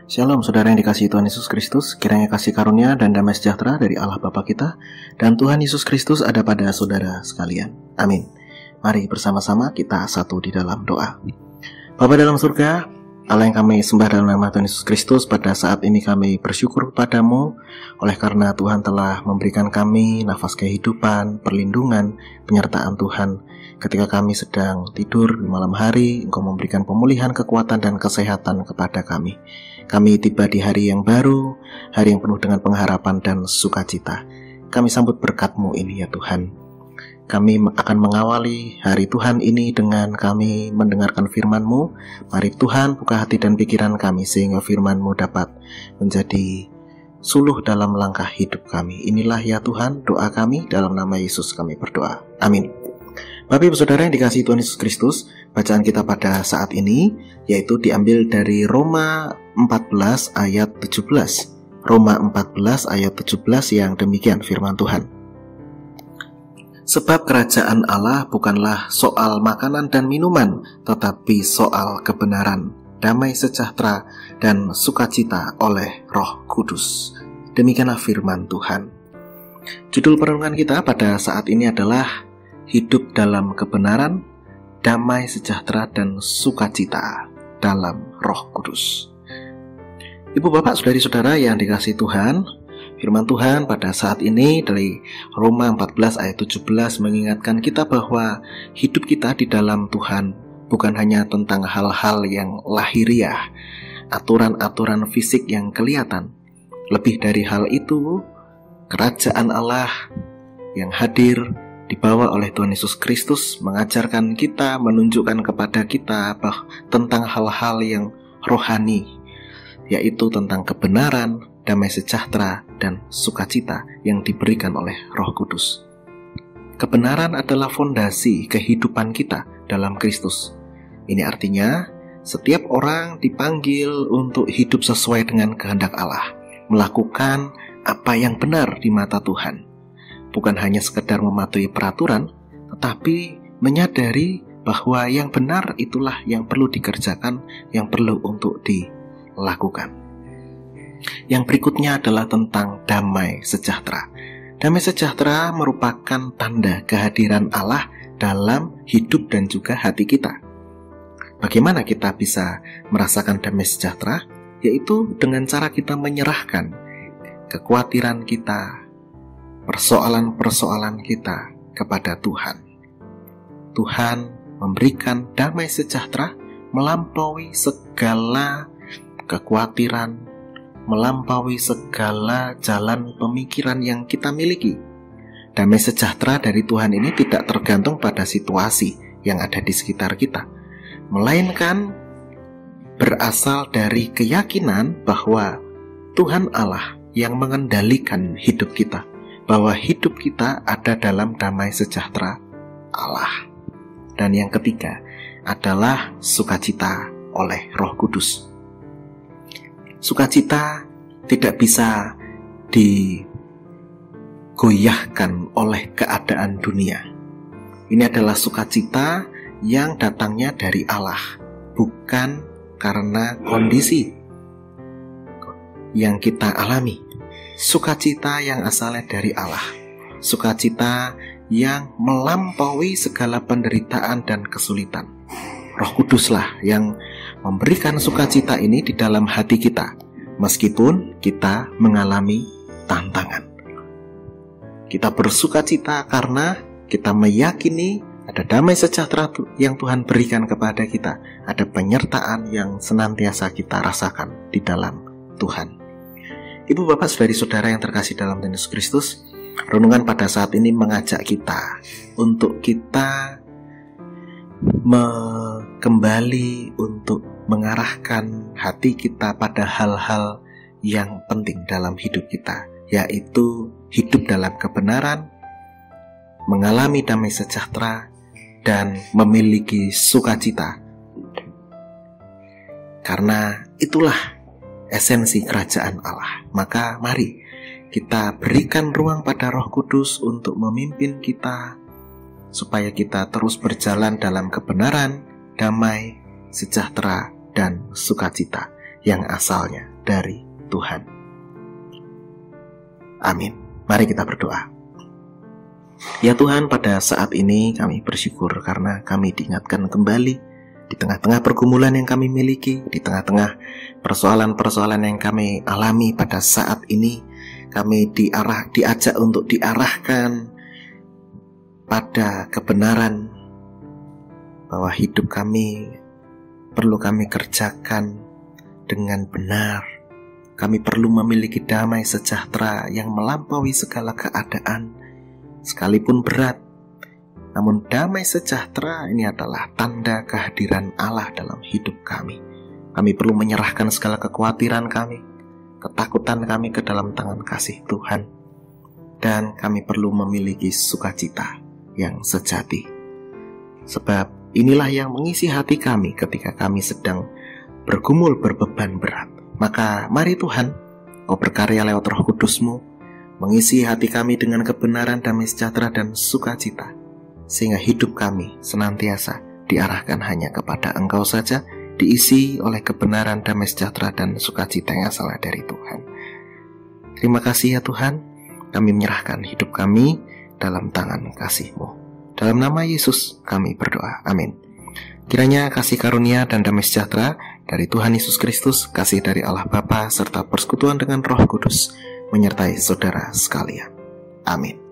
Shalom saudara yang dikasihi Tuhan Yesus Kristus, kiranya kasih karunia dan damai sejahtera dari Allah Bapa kita dan Tuhan Yesus Kristus ada pada saudara sekalian. Amin. Mari bersama-sama kita satu di dalam doa. Bapa dalam surga, Allah yang kami sembah dalam nama Tuhan Yesus Kristus, pada saat ini kami bersyukur kepadamu oleh karena Tuhan telah memberikan kami nafas kehidupan, perlindungan, penyertaan Tuhan. Ketika kami sedang tidur di malam hari, Engkau memberikan pemulihan, kekuatan, dan kesehatan kepada kami. Kami tiba di hari yang baru, hari yang penuh dengan pengharapan dan sukacita. Kami sambut berkat-Mu ini ya Tuhan. Kami akan mengawali hari Tuhan ini dengan kami mendengarkan firman-Mu. Mari Tuhan buka hati dan pikiran kami sehingga firman-Mu dapat menjadi suluh dalam langkah hidup kami. Inilah ya Tuhan doa kami, dalam nama Yesus kami berdoa. Amin. Bapak Ibu Saudara yang dikasihi Tuhan Yesus Kristus, bacaan kita pada saat ini yaitu diambil dari Roma 14 ayat 17. Roma 14 ayat 17 yang demikian firman Tuhan. Sebab kerajaan Allah bukanlah soal makanan dan minuman, tetapi soal kebenaran, damai sejahtera, dan sukacita oleh Roh Kudus. Demikianlah firman Tuhan. Judul perenungan kita pada saat ini adalah hidup dalam kebenaran, damai sejahtera, dan sukacita dalam Roh Kudus. Ibu bapak saudari-saudara yang dikasihi Tuhan, firman Tuhan pada saat ini dari Roma 14 ayat 17 mengingatkan kita bahwa hidup kita di dalam Tuhan bukan hanya tentang hal-hal yang lahiriah, aturan-aturan fisik yang kelihatan. Lebih dari hal itu, kerajaan Allah yang hadir dibawa oleh Tuhan Yesus Kristus mengajarkan kita, menunjukkan kepada kita tentang hal-hal yang rohani, yaitu tentang kebenaran, damai sejahtera, dan sukacita yang diberikan oleh Roh Kudus. Kebenaran adalah fondasi kehidupan kita dalam Kristus. Ini artinya setiap orang dipanggil untuk hidup sesuai dengan kehendak Allah, melakukan apa yang benar di mata Tuhan. Bukan hanya sekedar mematuhi peraturan, tetapi menyadari bahwa yang benar itulah yang perlu dikerjakan, yang perlu untuk dilakukan. Yang berikutnya adalah tentang damai sejahtera. Damai sejahtera merupakan tanda kehadiran Allah dalam hidup dan juga hati kita. Bagaimana kita bisa merasakan damai sejahtera? Yaitu dengan cara kita menyerahkan kekhawatiran kita, persoalan-persoalan kita kepada Tuhan. Tuhan memberikan damai sejahtera melampaui segala kekhawatiran, melampaui segala jalan pemikiran yang kita miliki. Damai sejahtera dari Tuhan ini tidak tergantung pada situasi yang ada di sekitar kita, melainkan berasal dari keyakinan bahwa Tuhan Allah yang mengendalikan hidup kita, bahwa hidup kita ada dalam damai sejahtera Allah. Dan yang ketiga adalah sukacita oleh Roh Kudus. Sukacita tidak bisa digoyahkan oleh keadaan dunia. Ini adalah sukacita yang datangnya dari Allah, bukan karena kondisi yang kita alami. Sukacita yang asalnya dari Allah, sukacita yang melampaui segala penderitaan dan kesulitan. Roh Kuduslah yang memberikan sukacita ini di dalam hati kita, meskipun kita mengalami tantangan. Kita bersukacita karena kita meyakini ada damai sejahtera yang Tuhan berikan kepada kita, ada penyertaan yang senantiasa kita rasakan di dalam Tuhan. Ibu bapak saudari-saudara yang terkasih dalam Tuhan Yesus Kristus, renungan pada saat ini mengajak kita untuk kita kembali untuk mengarahkan hati kita pada hal-hal yang penting dalam hidup kita, yaitu hidup dalam kebenaran, mengalami damai sejahtera, dan memiliki sukacita. Karena itulah esensi kerajaan Allah. Maka mari kita berikan ruang pada Roh Kudus untuk memimpin kita, supaya kita terus berjalan dalam kebenaran, damai, sejahtera, dan sukacita. yang asalnya dari Tuhan. Amin. Mari kita berdoa. Ya Tuhan, pada saat ini kami bersyukur karena kami diingatkan kembali di tengah-tengah pergumulan yang kami miliki, di tengah-tengah persoalan-persoalan yang kami alami pada saat ini. Kami diajak untuk diarahkan pada kebenaran, bahwa hidup kami perlu kami kerjakan dengan benar. Kami perlu memiliki damai sejahtera yang melampaui segala keadaan, sekalipun berat. Namun damai sejahtera ini adalah tanda kehadiran Allah dalam hidup kami. Kami perlu menyerahkan segala kekhawatiran kami, ketakutan kami ke dalam tangan kasih Tuhan. Dan kami perlu memiliki sukacita yang sejati. Sebab inilah yang mengisi hati kami ketika kami sedang bergumul berbeban berat. Maka mari Tuhan, Kau berkarya lewat Roh Kudus-Mu, mengisi hati kami dengan kebenaran, damai sejahtera, dan sukacita, sehingga hidup kami senantiasa diarahkan hanya kepada Engkau saja, diisi oleh kebenaran, damai sejahtera, dan sukacita yang asalnya dari Tuhan. Terima kasih ya Tuhan, kami menyerahkan hidup kami dalam tangan kasih-Mu. Dalam nama Yesus kami berdoa, amin. Kiranya kasih karunia dan damai sejahtera dari Tuhan Yesus Kristus, kasih dari Allah Bapa, serta persekutuan dengan Roh Kudus menyertai saudara sekalian. Amin.